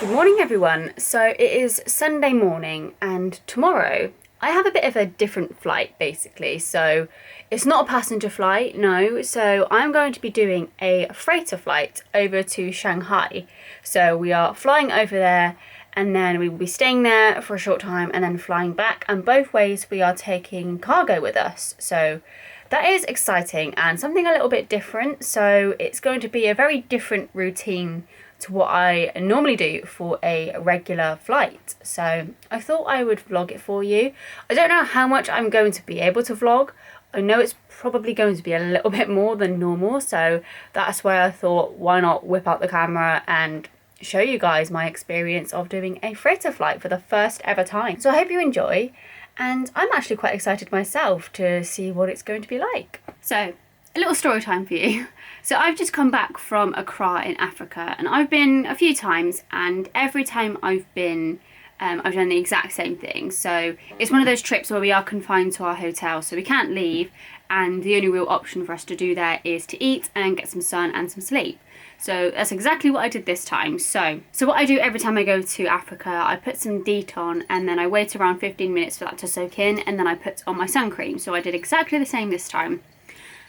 Good morning everyone. So it is Sunday morning and tomorrow I have a bit of a different flight basically. So it's not a passenger flight, no. So I'm going to be doing a freighter flight over to Shanghai. So we are flying over there and then we will be staying there for a short time and then flying back, and both ways we are taking cargo with us. So that is exciting and something a little bit different. So it's going to be a very different routine to what I normally do for a regular flight. So I thought I would vlog it for you. I don't know how much I'm going to be able to vlog. I know it's probably going to be a little bit more than normal, so that's why I thought, why not whip out the camera and show you guys my experience of doing a freighter flight for the first ever time. So I hope you enjoy, and I'm actually quite excited myself to see what it's going to be like. So a little story time for you. So I've just come back from Accra in Africa, and I've been a few times, and every time I've been I've done the exact same thing. So it's one of those trips where we are confined to our hotel, so we can't leave, and the only real option for us to do there is to eat and get some sun and some sleep. So that's exactly what I did this time. So what I do every time I go to Africa, I put some DEET on and then I wait around 15 minutes for that to soak in, and then I put on my sun cream. So I did exactly the same this time.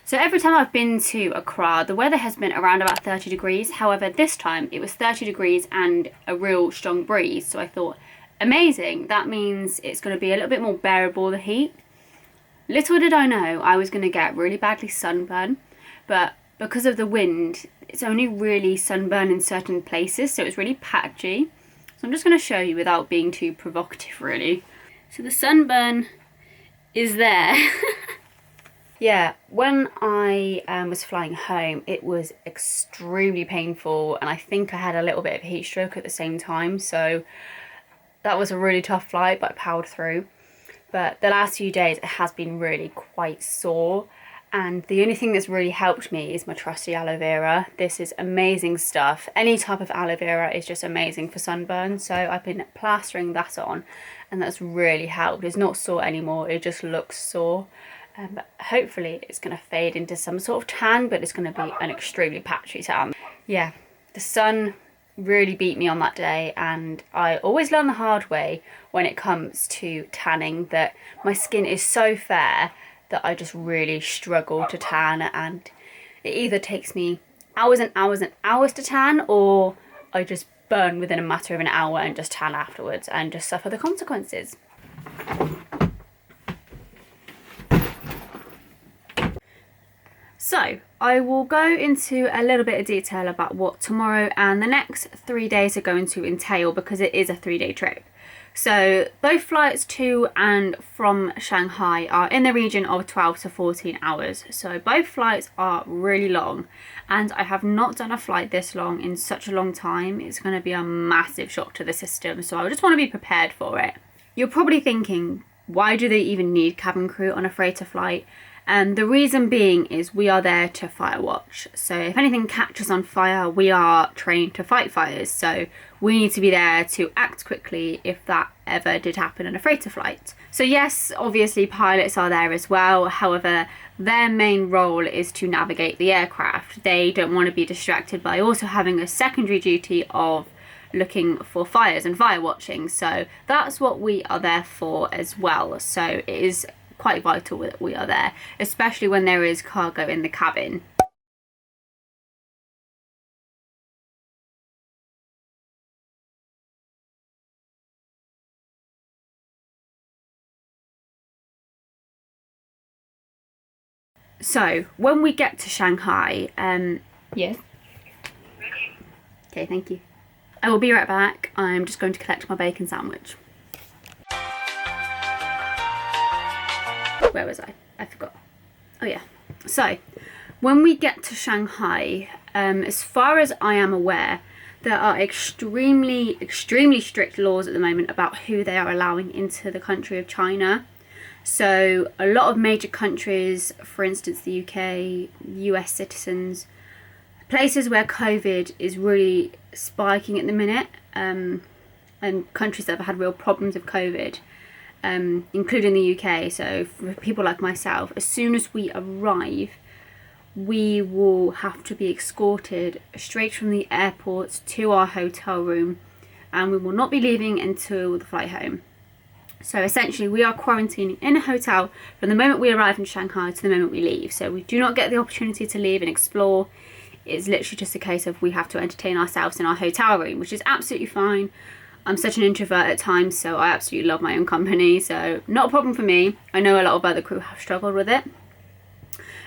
So every time I've been to Accra, the weather has been around about 30 degrees. However, this time it was 30 degrees and a real strong breeze. So I thought, amazing, that means it's going to be a little bit more bearable, the heat. Little did I know I was going to get really badly sunburned, but because of the wind, it's only really sunburn in certain places, so it's really patchy. So I'm just going to show you without being too provocative, really. So the sunburn is there. Yeah, when I was flying home, it was extremely painful, and I think I had a little bit of heat stroke at the same time, so that was a really tough flight, but I powered through. But the last few days, it has been really quite sore, and the only thing that's really helped me is my trusty aloe vera. This is amazing stuff. Any type of aloe vera is just amazing for sunburn, so I've been plastering that on, and that's really helped. It's not sore anymore, it just looks sore. But hopefully it's going to fade into some sort of tan, but it's going to be an extremely patchy tan. Yeah, the sun really beat me on that day, and I always learn the hard way when it comes to tanning that my skin is so fair that I just really struggle to tan, and it either takes me hours and hours and hours to tan, or I just burn within a matter of an hour and just tan afterwards and just suffer the consequences. So I will go into a little bit of detail about what tomorrow and the next 3 days are going to entail, because it is a 3-day trip. So both flights to and from Shanghai are in the region of 12 to 14 hours. So both flights are really long, and I have not done a flight this long in such a long time. It's going to be a massive shock to the system, so I just want to be prepared for it. You're probably thinking, why do they even need cabin crew on a freighter flight? And the reason being is we are there to fire watch. So if anything catches on fire, we are trained to fight fires. So we need to be there to act quickly if that ever did happen on a freighter flight. So yes, obviously pilots are there as well. However, their main role is to navigate the aircraft. They don't want to be distracted by also having a secondary duty of looking for fires and fire watching. So that's what we are there for as well. So it is quite vital that we are there, especially when there is cargo in the cabin. So when we get to Shanghai, yes. Okay, thank you. I will be right back. I'm just going to collect my bacon sandwich. Where was I? I forgot. Oh yeah. So when we get to Shanghai, as far as I am aware, there are extremely strict laws at the moment about who they are allowing into the country of China. So a lot of major countries, for instance the UK, US citizens, places where COVID is really spiking at the minute, and countries that have had real problems with COVID, including the UK. So for people like myself, as soon as we arrive, we will have to be escorted straight from the airport to our hotel room and we will not be leaving until the flight home. So essentially we are quarantining in a hotel from the moment we arrive in Shanghai to the moment we leave. So we do not get the opportunity to leave and explore. It's literally just a case of we have to entertain ourselves in our hotel room, which is absolutely fine. I'm such an introvert at times, so I absolutely love my own company. So not a problem for me. I know a lot of other crew have struggled with it,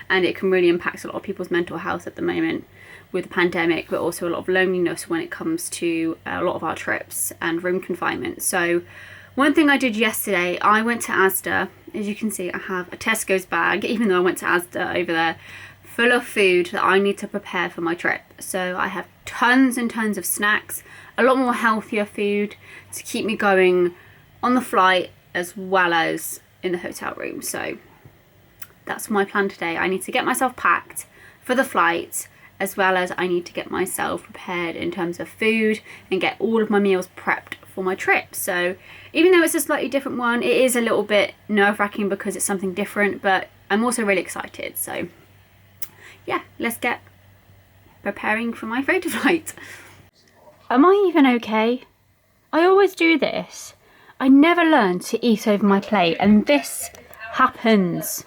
and it can really impact a lot of people's mental health at the moment with the pandemic, but also a lot of loneliness when it comes to a lot of our trips and room confinement. So one thing I did yesterday, I went to Asda. As you can see, I have a Tesco's bag, even though I went to Asda over there, full of food that I need to prepare for my trip. So I have tons and tons of snacks, a lot more healthier food to keep me going on the flight as well as in the hotel room. So that's my plan today. I need to get myself packed for the flight, as well as I need to get myself prepared in terms of food and get all of my meals prepped for my trip. So even though it's a slightly different one, it is a little bit nerve-wracking because it's something different, but I'm also really excited. So yeah, let's get preparing for my freighter flight. Am I even okay? I always do this. I never learn to eat over my plate, and this happens.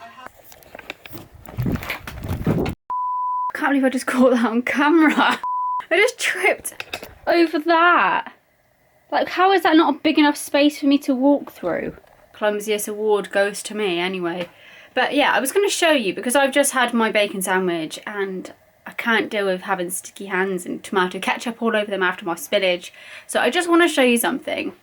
I can't believe I just caught that on camera. I just tripped over that. Like, how is that not a big enough space for me to walk through? Clumsiest award goes to me anyway. But yeah, I was going to show you because I've just had my bacon sandwich and I can't deal with having sticky hands and tomato ketchup all over them after my spillage. So I just want to show you something.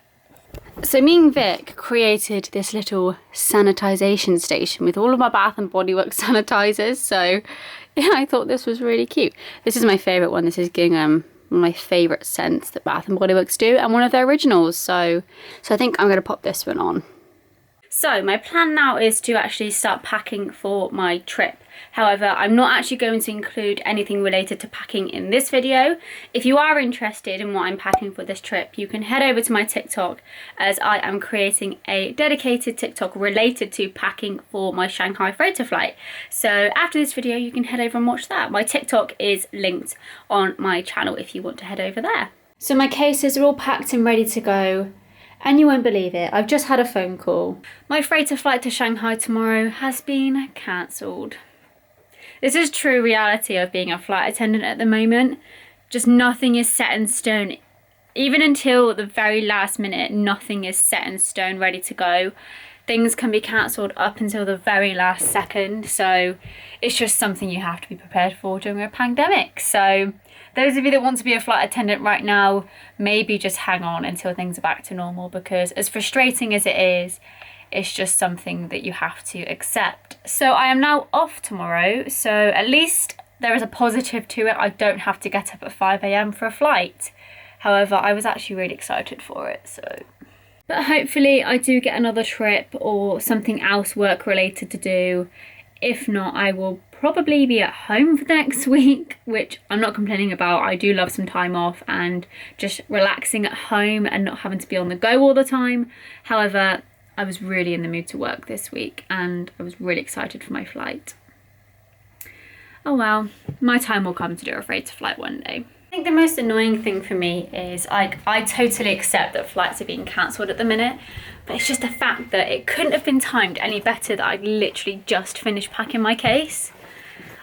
So me and Vic created this little sanitization station with all of my Bath and Body Works sanitizers. So yeah, I thought this was really cute. This is my favourite one. This is gingham. One of my favourite scents that Bath and Body Works do, and one of their originals. So I think I'm going to pop this one on. So my plan now is to actually start packing for my trip. However, I'm not actually going to include anything related to packing in this video. If you are interested in what I'm packing for this trip, you can head over to my TikTok, as I am creating a dedicated TikTok related to packing for my Shanghai freighter flight. So after this video, you can head over and watch that. My TikTok is linked on my channel if you want to head over there. So my cases are all packed and ready to go. And you won't believe it, I've just had a phone call. My freighter flight to Shanghai tomorrow has been cancelled. This is true reality of being a flight attendant at the moment. Just nothing is set in stone. Even until the very last minute, nothing is set in stone, ready to go. Things can be cancelled up until the very last second. So it's just something you have to be prepared for during a pandemic. So those of you that want to be a flight attendant right now, maybe just hang on until things are back to normal, because as frustrating as it is, it's just something that you have to accept. So I am now off tomorrow, so at least there is a positive to it. I don't have to get up at 5 AM for a flight. However, I was actually really excited for it, so. But hopefully I do get another trip or something else work related to do. If not, I will probably be at home for the next week, which I'm not complaining about. I do love some time off and just relaxing at home and not having to be on the go all the time. However, I was really in the mood to work this week and I was really excited for my flight. Oh well, my time will come to do a freighter flight one day. I think the most annoying thing for me is I totally accept that flights are being cancelled at the minute, but it's just the fact that it couldn't have been timed any better that I literally just finished packing my case.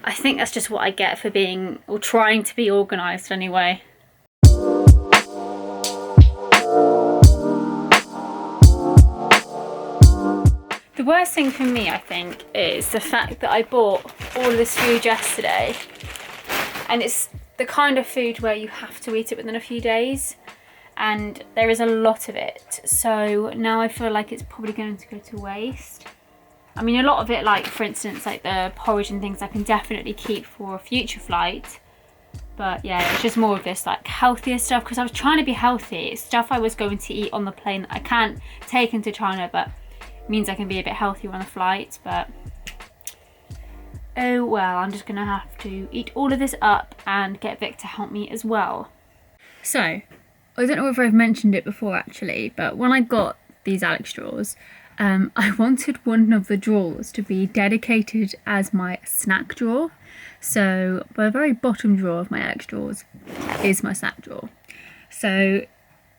I think that's just what I get for being, or trying to be organised anyway. The worst thing for me, I think, is the fact that I bought all of this food yesterday, and it's the kind of food where you have to eat it within a few days, and there is a lot of it. So now I feel like it's probably going to go to waste. I mean, a lot of it, like for instance, like the porridge and things, I can definitely keep for a future flight. But yeah, it's just more of this like healthier stuff, because I was trying to be healthy. It's stuff I was going to eat on the plane that I can't take into China, but it means I can be a bit healthier on the flight. But oh well, I'm just gonna have to eat all of this up and get Vic to help me as well. So, I don't know if I've mentioned it before actually, but when I got these Alex drawers, I wanted one of the drawers to be dedicated as my snack drawer. So the very bottom drawer of my Alex drawers is my snack drawer. So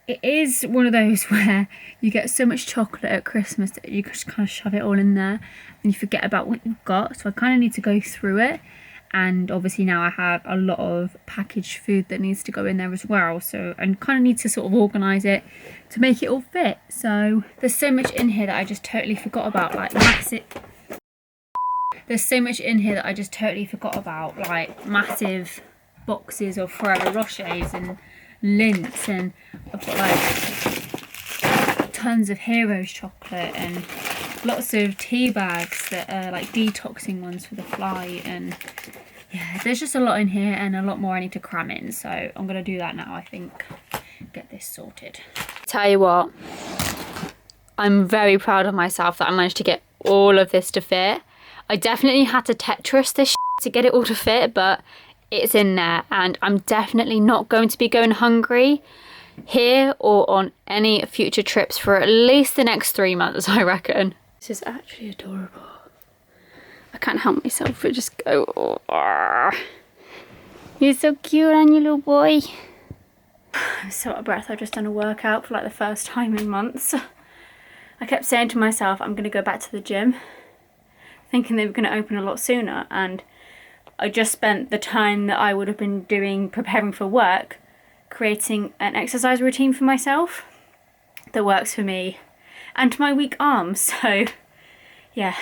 it is one of those where you get so much chocolate at Christmas that you just kind of shove it all in there and you forget about what you've got. So I kind of need to go through it. And obviously now I have a lot of packaged food that needs to go in there as well. So I kind of need to sort of organise it to make it all fit. So there's so much in here that I just totally forgot about, like massive... There's so much in here that I just totally forgot about, like massive boxes of Ferrero Rochers and Lints, and I've got like tons of Heroes chocolate and lots of tea bags that are like detoxing ones for the flight, and yeah, there's just a lot in here and a lot more I need to cram in, so I'm gonna do that now. I think get this sorted. Tell you what, I'm very proud of myself that I managed to get all of this to fit. I definitely had to Tetris this to get it all to fit, but it's in there, and I'm definitely not going to be going hungry here or on any future trips for at least the next 3 months, I reckon. This is actually adorable. I can't help myself but just go, oh, you're so cute, aren't you, little boy? I'm so out of breath. I've just done a workout for like the first time in months. I kept saying to myself, I'm going to go back to the gym, thinking they were going to open a lot sooner, and I just spent the time that I would have been doing preparing for work creating an exercise routine for myself that works for me and my weak arms. So yeah,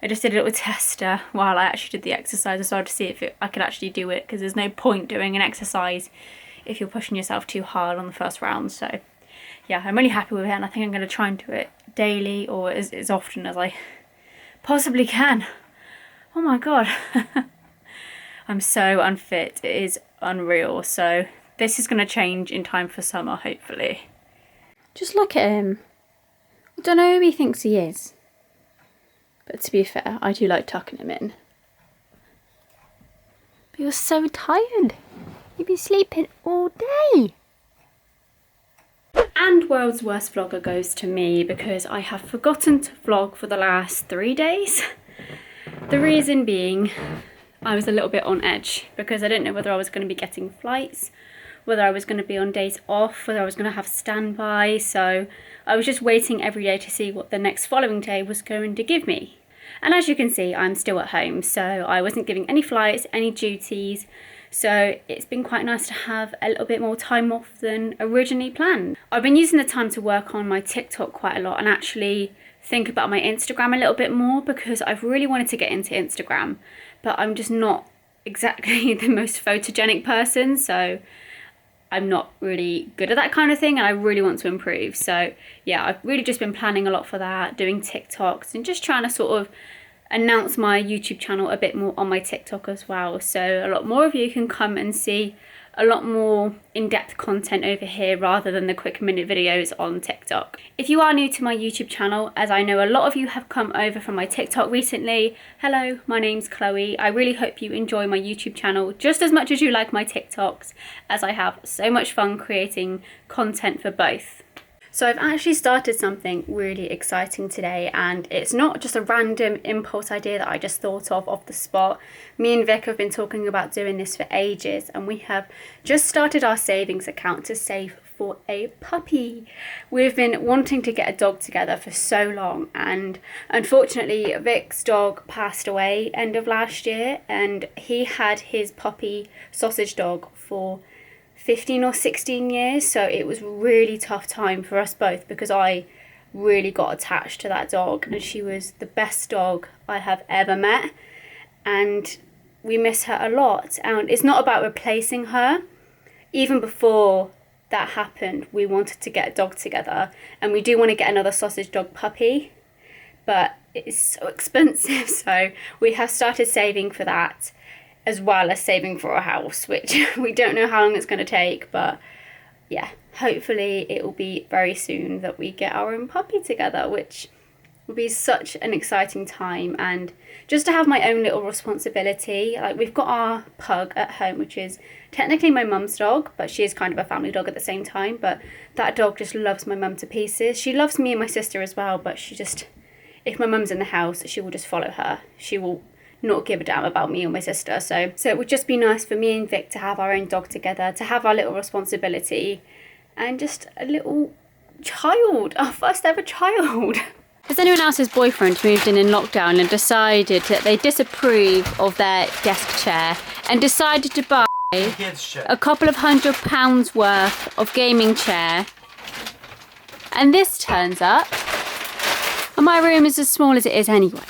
I just did a little tester while I actually did the exercise as well to see if I could actually do it, because there's no point doing an exercise if you're pushing yourself too hard on the first round. So yeah, I'm really happy with it, and I think I'm going to try and do it daily or as often as I possibly can. Oh my god. I'm so unfit, it is unreal. So this is going to change in time for summer, hopefully. Just look at him. I don't know who he thinks he is, but to be fair, I do like tucking him in. But you're so tired. You've been sleeping all day. And world's worst vlogger goes to me because I have forgotten to vlog for the last 3 days. The reason being, I was a little bit on edge because I didn't know whether I was going to be getting flights, whether I was going to be on days off, whether I was going to have standby. So I was just waiting every day to see what the next following day was going to give me. And as you can see, I'm still at home, so I wasn't giving any flights, any duties. So it's been quite nice to have a little bit more time off than originally planned. I've been using the time to work on my TikTok quite a lot and actually think about my Instagram a little bit more, because I've really wanted to get into Instagram, but I'm just not exactly the most photogenic person, so I'm not really good at that kind of thing, and I really want to improve. So yeah, I've really just been planning a lot for that, doing TikToks and just trying to sort of announce my YouTube channel a bit more on my TikTok as well, so a lot more of you can come and see a lot more in-depth content over here rather than the quick minute videos on TikTok. If you are new to my YouTube channel, as I know a lot of you have come over from my TikTok recently, hello, my name's Chloe. I really hope you enjoy my YouTube channel just as much as you like my TikToks, as I have so much fun creating content for both. So I've actually started something really exciting today, and it's not just a random impulse idea that I just thought of off the spot. Me and Vic have been talking about doing this for ages, and we have just started our savings account to save for a puppy. We've been wanting to get a dog together for so long, and unfortunately Vic's dog passed away end of last year, and he had his puppy sausage dog for 15 or 16 years, so it was really tough time for us both because I really got attached to that dog, and she was the best dog I have ever met, and we miss her a lot. And it's not about replacing her. Even before that happened, we wanted to get a dog together, and we do want to get another sausage dog puppy, but it's so expensive, so we have started saving for that, as well as saving for a house, which we don't know how long it's going to take, but yeah, hopefully it will be very soon that we get our own puppy together, which will be such an exciting time. And just to have my own little responsibility, like we've got our pug at home, which is technically my mum's dog, but she is kind of a family dog at the same time, but that dog just loves my mum to pieces. She loves me and my sister as well, but she just, if my mum's in the house, she will just follow her. She will not give a damn about me or my sister. So it would just be nice for me and Vic to have our own dog together, to have our little responsibility, and just a little child, our first ever child. Has anyone else's boyfriend moved in lockdown and decided that they disapprove of their desk chair and decided to buy a couple of £100 worth of gaming chair, and this turns up and my room is as small as it is anyway?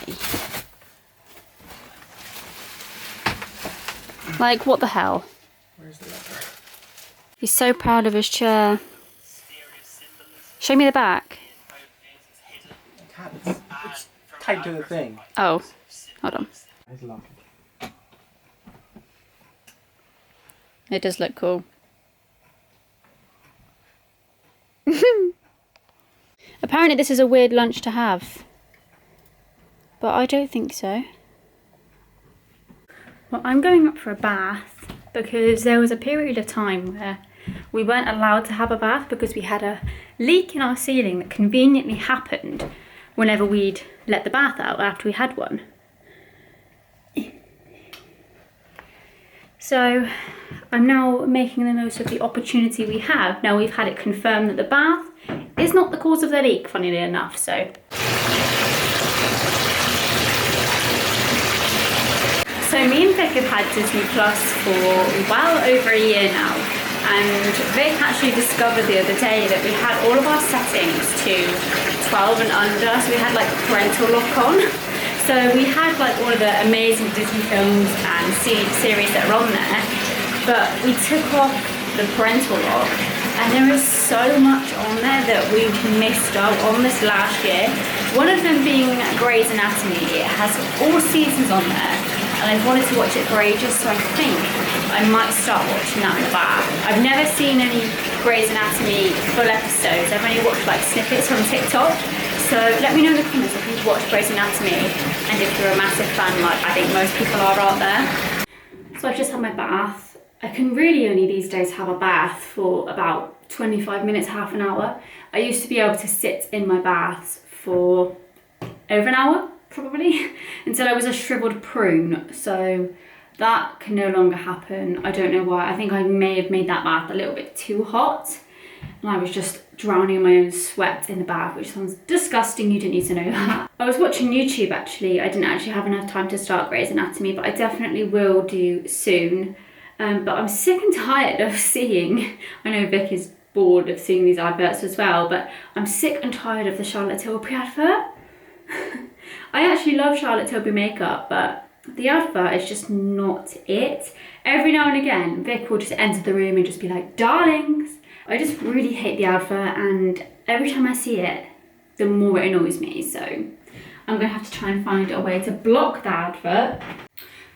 Like, what the hell? Where's the letter? He's so proud of his chair. Show me the back. It's tied to the thing. Oh, hold on. It's locked. It does look cool. Apparently this is a weird lunch to have, but I don't think so. Well, I'm going up for a bath because there was a period of time where we weren't allowed to have a bath because we had a leak in our ceiling that conveniently happened whenever we'd let the bath out after we had one. So I'm now making the most of the opportunity we have. Now we've had it confirmed that the bath is not the cause of the leak, funnily enough, so. So me and Vic have had Disney Plus for well over a year now, and Vic actually discovered the other day that we had all of our settings to 12 and under, so we had like parental lock on. So we had like all of the amazing Disney films and series that are on there, but we took off the parental lock, and there is so much on there that we've missed out on this last year. One of them being Grey's Anatomy. It has all seasons on there, and I've wanted to watch it for ages, so I think I might start watching that in the bath. I've never seen any Grey's Anatomy full episodes. I've only watched like snippets from TikTok. So let me know in the comments if you've watched Grey's Anatomy and if you're a massive fan like I think most people are out there. So I've just had my bath. I can really only these days have a bath for about 25 minutes, half an hour. I used to be able to sit in my baths for over an hour, probably, until I was a shriveled prune. So that can no longer happen. I don't know why. I think I may have made that bath a little bit too hot, and I was just drowning in my own sweat in the bath, which sounds disgusting. You didn't need to know that. I was watching YouTube actually. I didn't actually have enough time to start Grey's Anatomy, but I definitely will do soon. But I'm sick and tired of seeing, I know Vic is bored of seeing these adverts as well, but I'm sick and tired of the Charlotte Tilbury advert. I actually love Charlotte Tilbury makeup, but the advert is just not it. Every now and again, Vic will just enter the room and just be like, darlings. I just really hate the advert, and every time I see it, the more it annoys me. So I'm gonna have to try and find a way to block the advert.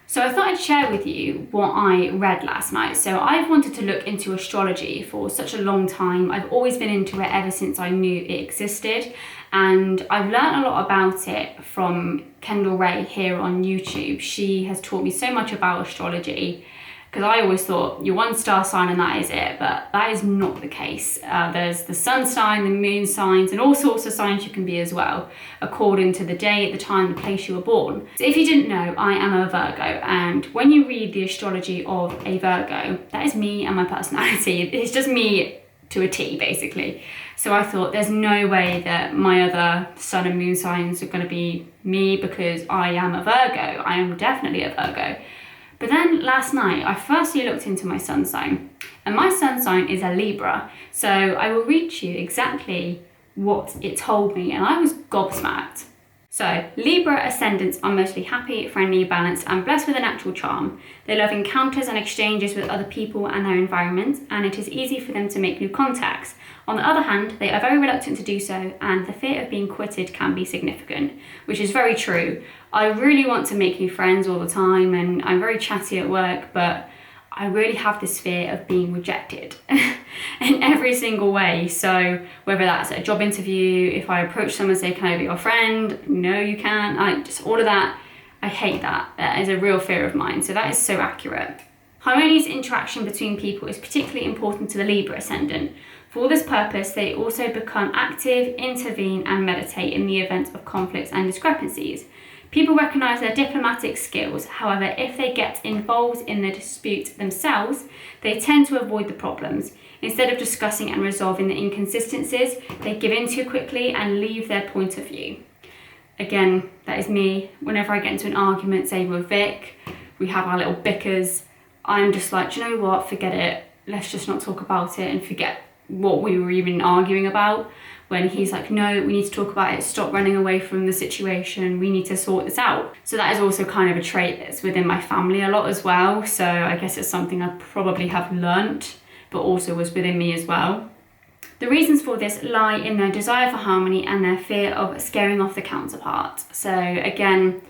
So I thought I'd share with you what I read last night. So I've wanted to look into astrology for such a long time. I've always been into it ever since I knew it existed. And I've learned a lot about it from Kendall Ray here on YouTube. She has taught me so much about astrology, because I always thought you're one star sign and that is it, but that is not the case. There's the sun sign, the moon signs, and all sorts of signs you can be as well, according to the day, the time, the place you were born. So if you didn't know, I am a Virgo, and when you read the astrology of a Virgo, that is me and my personality. It's just me to a T, basically. So I thought there's no way that my other sun and moon signs are going to be me, because I am a Virgo. I am definitely a Virgo. But then last night, I firstly looked into my sun sign, and my sun sign is a Libra. So I will read you exactly what it told me, and I was gobsmacked. So, Libra ascendants are mostly happy, friendly, balanced, and blessed with a natural charm. They love encounters and exchanges with other people and their environment, and it is easy for them to make new contacts. On the other hand, they are very reluctant to do so, and the fear of being quitted can be significant, which is very true. I really want to make new friends all the time, and I'm very chatty at work, but I really have this fear of being rejected in every single way. So whether that's a job interview, if I approach someone and say, can I be your friend? No, you can't. Just all of that. I hate that. That is a real fear of mine. So that is so accurate. Harmonious interaction between people is particularly important to the Libra ascendant. For this purpose, they also become active, intervene, and meditate in the event of conflicts and discrepancies. People recognise their diplomatic skills. However, if they get involved in the dispute themselves, they tend to avoid the problems. Instead of discussing and resolving the inconsistencies, they give in too quickly and leave their point of view. Again, that is me. Whenever I get into an argument, say with Vic, we have our little bickers, I'm just like, do you know what, forget it. Let's just not talk about it and forget what we were even arguing about. When he's like, no, we need to talk about it, stop running away from the situation, we need to sort this out. So that is also kind of a trait that's within my family a lot as well. So I guess it's something I probably have learnt, but also was within me as well. The reasons for this lie in their desire for harmony and their fear of scaring off the counterpart. So again,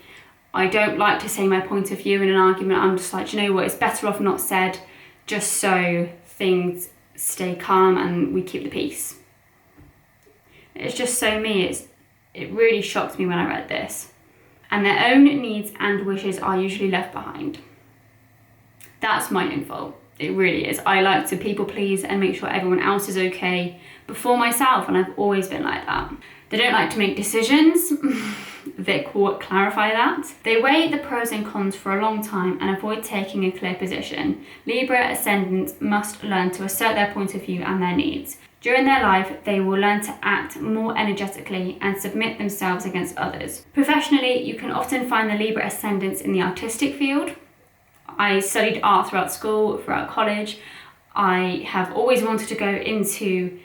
I don't like to say my point of view in an argument. I'm just like, you know what, it's better off not said, just so things stay calm and we keep the peace. It's just so me. It really shocked me when I read this. And their own needs and wishes are usually left behind. That's my own fault. It really is. I like to people please and make sure everyone else is okay before myself, and I've always been like that. They don't like to make decisions. Vic will clarify that. They weigh the pros and cons for a long time and avoid taking a clear position. Libra ascendants must learn to assert their point of view and their needs. During their life, they will learn to act more energetically and submit themselves against others. Professionally, you can often find the Libra ascendants in the artistic field. I studied art throughout school, throughout college. I have always wanted to go into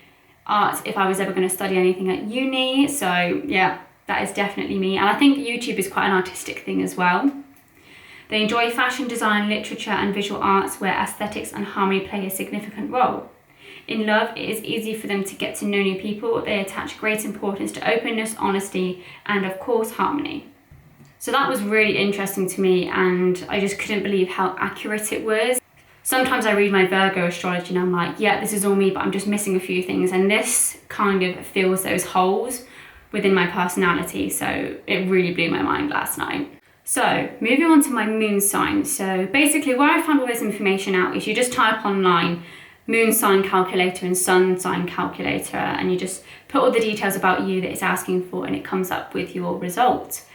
art if I was ever going to study anything at uni. So yeah, that is definitely me. And I think YouTube is quite an artistic thing as well. They enjoy fashion design, literature and visual arts where aesthetics and harmony play a significant role. In love, it is easy for them to get to know new people. They attach great importance to openness, honesty, and of course, harmony. So that was really interesting to me, and I just couldn't believe how accurate it was. Sometimes I read my Virgo astrology and I'm like, yeah, this is all me, but I'm just missing a few things. And this kind of fills those holes within my personality. So it really blew my mind last night. So moving on to my moon sign. So basically where I found all this information out is you just type online moon sign calculator and sun sign calculator, and you just put all the details about you that it's asking for, and it comes up with your result.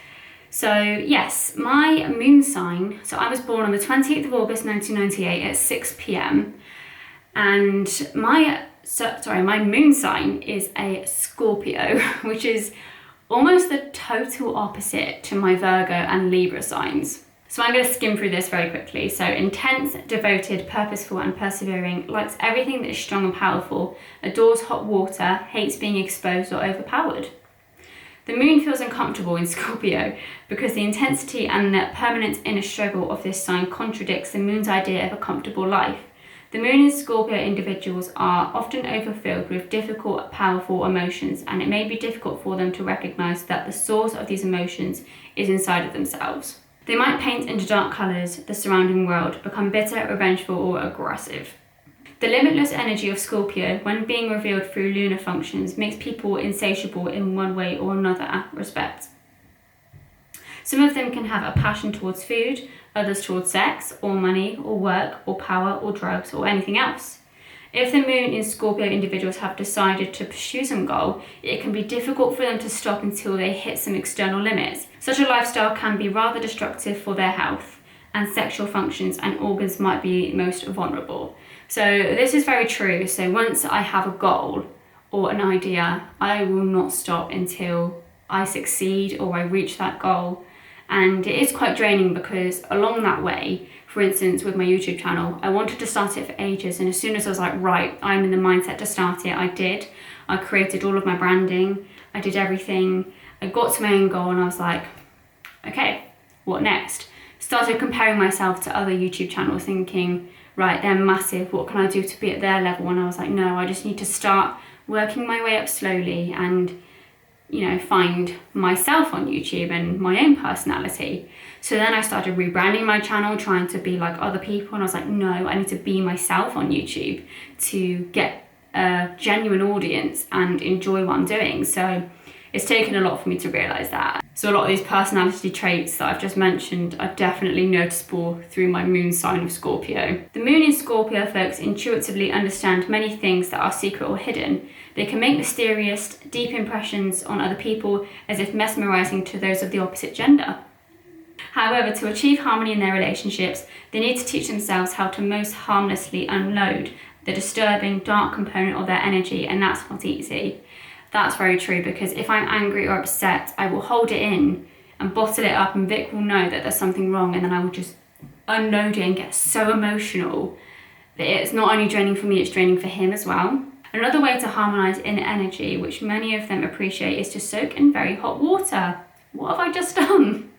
So yes, my moon sign, so I was born on the 28th of August 1998 at 6 p.m. and my moon sign is a Scorpio, which is almost the total opposite to my Virgo and Libra signs. So I'm going to skim through this very quickly. So intense, devoted, purposeful and persevering, likes everything that is strong and powerful, adores hot water, hates being exposed or overpowered. The moon feels uncomfortable in Scorpio because the intensity and the permanent inner struggle of this sign contradicts the moon's idea of a comfortable life. The moon in Scorpio individuals are often overfilled with difficult, powerful emotions, and it may be difficult for them to recognize that the source of these emotions is inside of themselves. They might paint into dark colours the surrounding world, become bitter, revengeful or aggressive. The limitless energy of Scorpio, when being revealed through lunar functions, makes people insatiable in one way or another respect. Some of them can have a passion towards food, others towards sex, or money, or work, or power, or drugs, or anything else. If the moon in Scorpio individuals have decided to pursue some goal, it can be difficult for them to stop until they hit some external limits. Such a lifestyle can be rather destructive for their health, and sexual functions and organs might be most vulnerable. So this is very true. So once I have a goal or an idea, I will not stop until I succeed or I reach that goal. And it is quite draining because along that way, for instance, with my YouTube channel, I wanted to start it for ages. And as soon as I was like, right, I'm in the mindset to start it, I did. I created all of my branding. I did everything. I got to my own goal and I was like, okay, what next? Started comparing myself to other YouTube channels thinking, right, they're massive. What can I do to be at their level? And I was like, no, I just need to start working my way up slowly and, you know, find myself on YouTube and my own personality. So then I started rebranding my channel, trying to be like other people. And I was like, no, I need to be myself on YouTube to get a genuine audience and enjoy what I'm doing. So it's taken a lot for me to realize that. So a lot of these personality traits that I've just mentioned are definitely noticeable through my moon sign of Scorpio. The moon in Scorpio folks intuitively understand many things that are secret or hidden. They can make mysterious, deep impressions on other people as if mesmerizing to those of the opposite gender. However, to achieve harmony in their relationships, they need to teach themselves how to most harmlessly unload the disturbing, dark component of their energy, and that's not easy. That's very true, because if I'm angry or upset, I will hold it in and bottle it up, and Vic will know that there's something wrong, and then I will just unload it and get so emotional that it's not only draining for me, it's draining for him as well. Another way to harmonise inner energy, which many of them appreciate, is to soak in very hot water. What have I just done?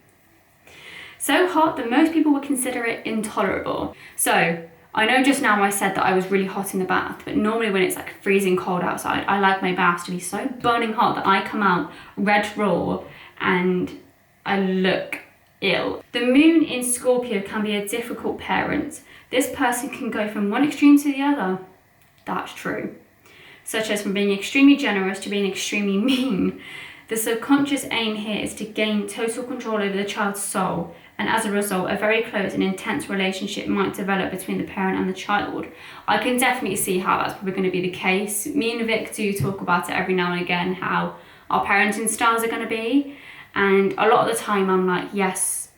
So hot that most people would consider it intolerable. So, I know just now I said that I was really hot in the bath, but normally when it's like freezing cold outside, I like my baths to be so burning hot that I come out red raw and I look ill. The moon in Scorpio can be a difficult parent. This person can go from one extreme to the other. That's true. Such as from being extremely generous to being extremely mean. The subconscious aim here is to gain total control over the child's soul, and as a result, a very close and intense relationship might develop between the parent and the child. I can definitely see how that's probably going to be the case. Me and Vic do talk about it every now and again, how our parenting styles are going to be, and a lot of the time I'm like, yes,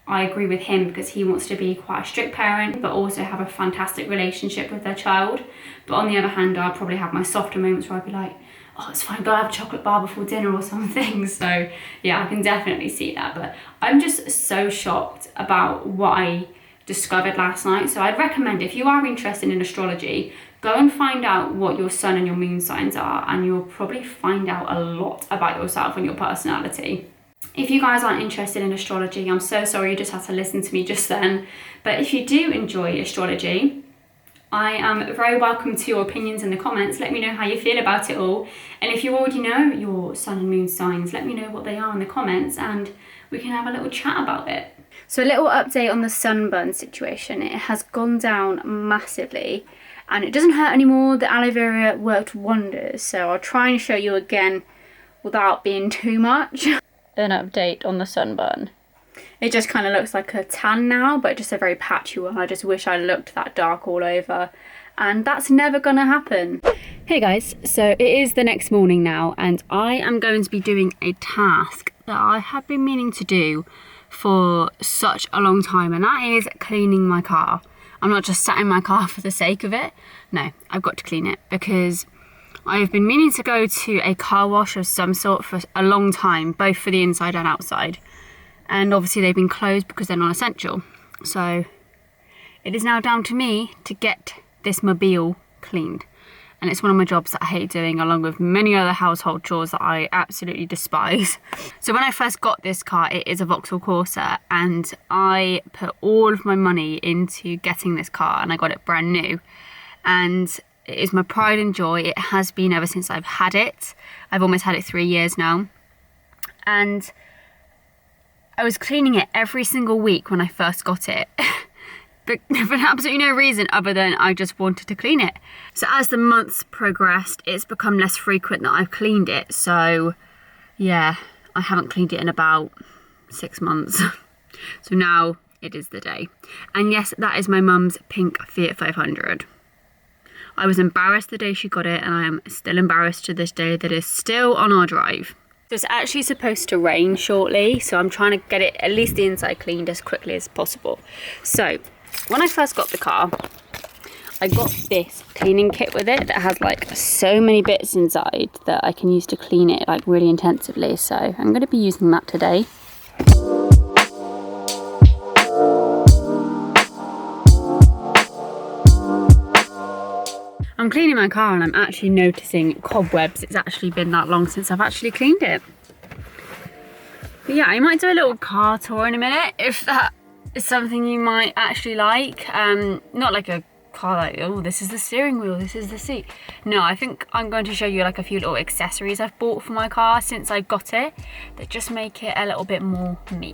I agree with him, because he wants to be quite a strict parent but also have a fantastic relationship with their child. But on the other hand, I'll probably have my softer moments where I'll be like, oh, it's fine, go have a chocolate bar before dinner or something. So yeah, I can definitely see that. But I'm just so shocked about what I discovered last night. So I'd recommend, if you are interested in astrology, go and find out what your sun and your moon signs are, and you'll probably find out a lot about yourself and your personality. If you guys aren't interested in astrology, I'm so sorry you just had to listen to me just then. But if you do enjoy astrology, I am very welcome to your opinions in the comments. Let me know how you feel about it all. And if you already know your sun and moon signs, let me know what they are in the comments and we can have a little chat about it. So a little update on the sunburn situation. It has gone down massively and it doesn't hurt anymore. The aloe vera worked wonders. So I'll try and show you again without being too much. An update on the sunburn. It just kind of looks like a tan now, but just a very patchy one. I just wish I looked that dark all over, and that's never gonna happen. Hey guys, so it is the next morning now, and I am going to be doing a task that I have been meaning to do for such a long time, and that is cleaning my car. I'm not just sat in my car for the sake of it. No, I've got to clean it because I've been meaning to go to a car wash of some sort for a long time, both for the inside and outside. And obviously they've been closed because they're non-essential. So it is now down to me to get this mobile cleaned. And it's one of my jobs that I hate doing, along with many other household chores that I absolutely despise. So when I first got this car, it is a Vauxhall Corsa, and I put all of my money into getting this car, and I got it brand new. And it is my pride and joy. It has been ever since I've had it. I've almost had it 3 years now. And I was cleaning it every single week when I first got it. But for absolutely no reason other than I just wanted to clean it. So as the months progressed, it's become less frequent that I've cleaned it. So yeah, I haven't cleaned it in about 6 months. So now it is the day. And yes, that is my mum's pink Fiat 500. I was embarrassed the day she got it, and I am still embarrassed to this day that it's still on our drive. It's actually supposed to rain shortly, so I'm trying to get it, at least the inside, cleaned as quickly as possible. So when I first got the car, I got this cleaning kit with it that has like so many bits inside that I can use to clean it like really intensively. So I'm going to be using that today. I'm cleaning my car and I'm actually noticing cobwebs. It's actually been that long since I've actually cleaned it. But yeah, I might do a little car tour in a minute if that is something you might actually like. Not like a car like, oh, this is the steering wheel, this is the seat. No, I think I'm going to show you like a few little accessories I've bought for my car since I got it that just make it a little bit more me.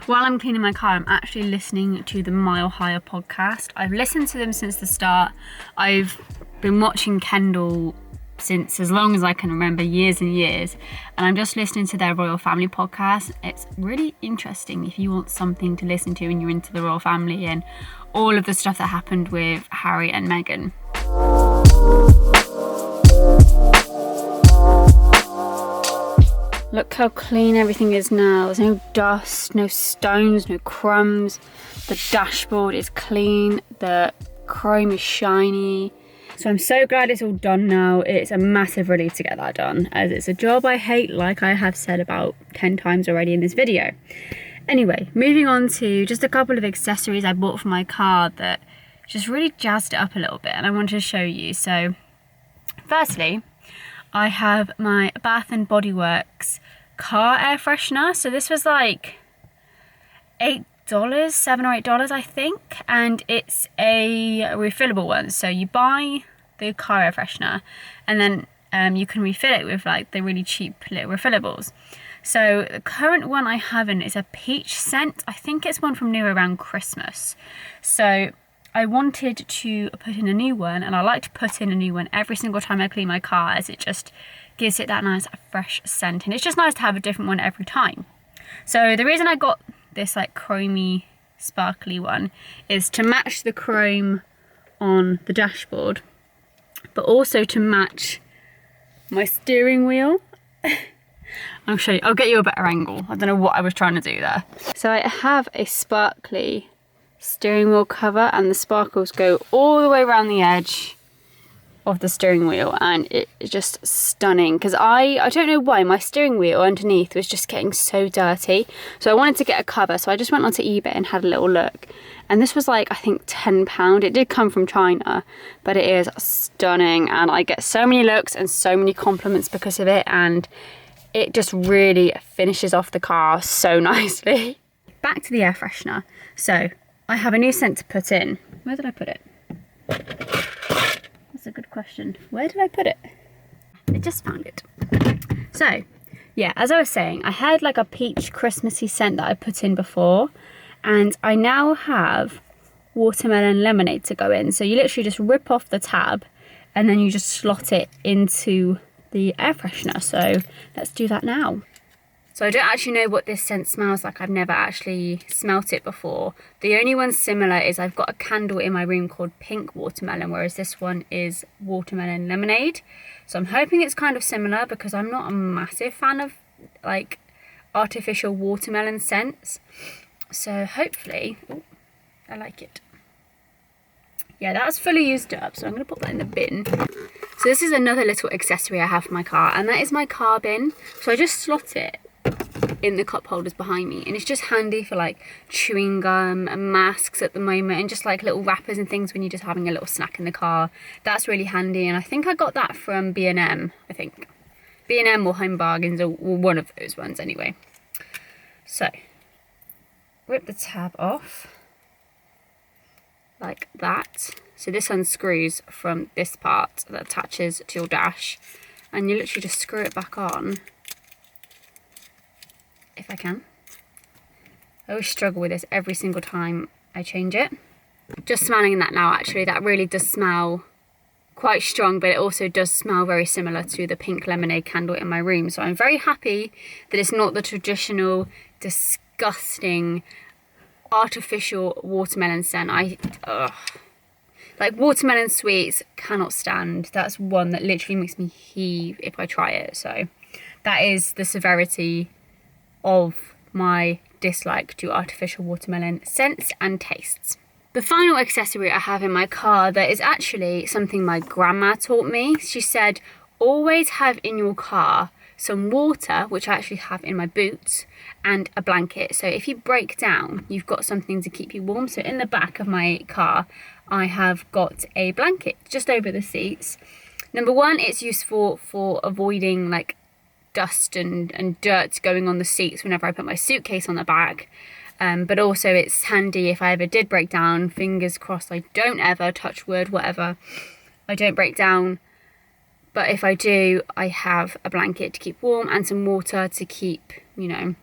While I'm cleaning my car, I'm actually listening to the Mile Higher podcast. I've listened to them since the start. I've been watching Kendall since as long as I can remember, years and years. And I'm just listening to their Royal Family podcast. It's really interesting if you want something to listen to and you're into the Royal Family and all of the stuff that happened with Harry and Meghan. Look how clean everything is now. There's no dust, no stones, no crumbs. The dashboard is clean. The chrome is shiny. So I'm so glad it's all done now. It's a massive relief to get that done, as it's a job I hate, like I have said about 10 times already in this video. Anyway, moving on to just a couple of accessories I bought for my car that just really jazzed it up a little bit, and I wanted to show you. So firstly, I have my Bath and Body Works car air freshener. So this was like $8, $7 or $8 I think, and it's a refillable one. So you buy the car air freshener and then you can refill it with like the really cheap little refillables. So the current one I have in is a peach scent. I think it's one from new around Christmas. So I wanted to put in a new one, and I like to put in a new one every single time I clean my car, as it just gives it that nice fresh scent, and it's just nice to have a different one every time. So the reason I got this like chromey sparkly one is to match the chrome on the dashboard, but also to match my steering wheel. I'll show you, I'll get you a better angle. I don't know what I was trying to do there. So I have a sparkly steering wheel cover, and the sparkles go all the way around the edge of the steering wheel, and it's just stunning, because I don't know why my steering wheel underneath was just getting so dirty. So I wanted to get a cover, so I just went onto eBay and had a little look, and this was like I think £10. It did come from China, but it is stunning, and I get so many looks and so many compliments because of it, and it just really finishes off the car so nicely. Back to the air freshener. So I have a new scent to put in. Where did I put it? That's a good question. Where did I put it? I just found it. So, yeah, as I was saying, I had like a peach Christmassy scent that I put in before, and I now have watermelon lemonade to go in. So you literally just rip off the tab and then you just slot it into the air freshener. So let's do that now. So I don't actually know what this scent smells like. I've never actually smelt it before. The only one similar is I've got a candle in my room called Pink Watermelon, whereas this one is Watermelon Lemonade. So I'm hoping it's kind of similar, because I'm not a massive fan of like artificial watermelon scents. So hopefully, ooh, I like it. Yeah, that's fully used up, so I'm going to put that in the bin. So this is another little accessory I have for my car, and that is my car bin. So I just slot it in the cup holders behind me, and it's just handy for like chewing gum and masks at the moment, and just like little wrappers and things when you're just having a little snack in the car. That's really handy, and I think I got that from B&M. I think B&M or Home Bargains, or one of those ones anyway. So rip the tab off like that. So this unscrews from this part that attaches to your dash, and you literally just screw it back on. If I can. I always struggle with this every single time I change it. Just smelling that now, actually, that really does smell quite strong, but it also does smell very similar to the pink lemonade candle in my room. So I'm very happy that it's not the traditional disgusting artificial watermelon scent. Like watermelon sweets, cannot stand. That's one that literally makes me heave if I try it. So that is the severity of my dislike to artificial watermelon scents and tastes. The final accessory I have in my car that is actually something my grandma taught me. She said, always have in your car some water, which I actually have in my boots, and a blanket. So if you break down, you've got something to keep you warm. So in the back of my car, I have got a blanket just over the seats. Number one, it's useful for avoiding like dust and dirt going on the seats whenever I put my suitcase on the back. But also it's handy if I ever did break down. Fingers crossed I don't ever, touch wood, whatever, I don't break down. But if I do, I have a blanket to keep warm and some water to keep, you know,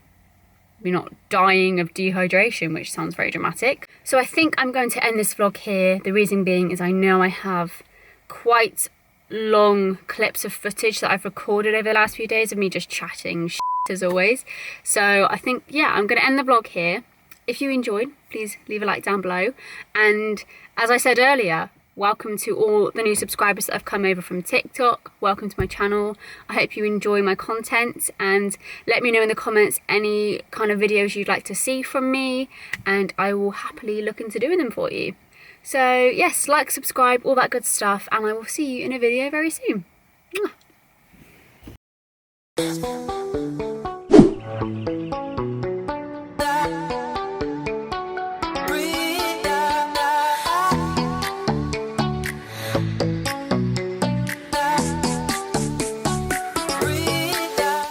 you're not dying of dehydration, which sounds very dramatic. So I think I'm going to end this vlog here. The reason being is I know I have quite long clips of footage that I've recorded over the last few days of me just chatting shit as always. So I think, yeah, I'm going to end the vlog here. If you enjoyed, please leave a like down below. And as I said earlier, Welcome to all the new subscribers that have come over from TikTok. Welcome to my channel. I hope you enjoy my content, and let me know in the comments any kind of videos you'd like to see from me, and I will happily look into doing them for you. So yes, like, subscribe, all that good stuff, and I will see you in a video very soon. Mwah.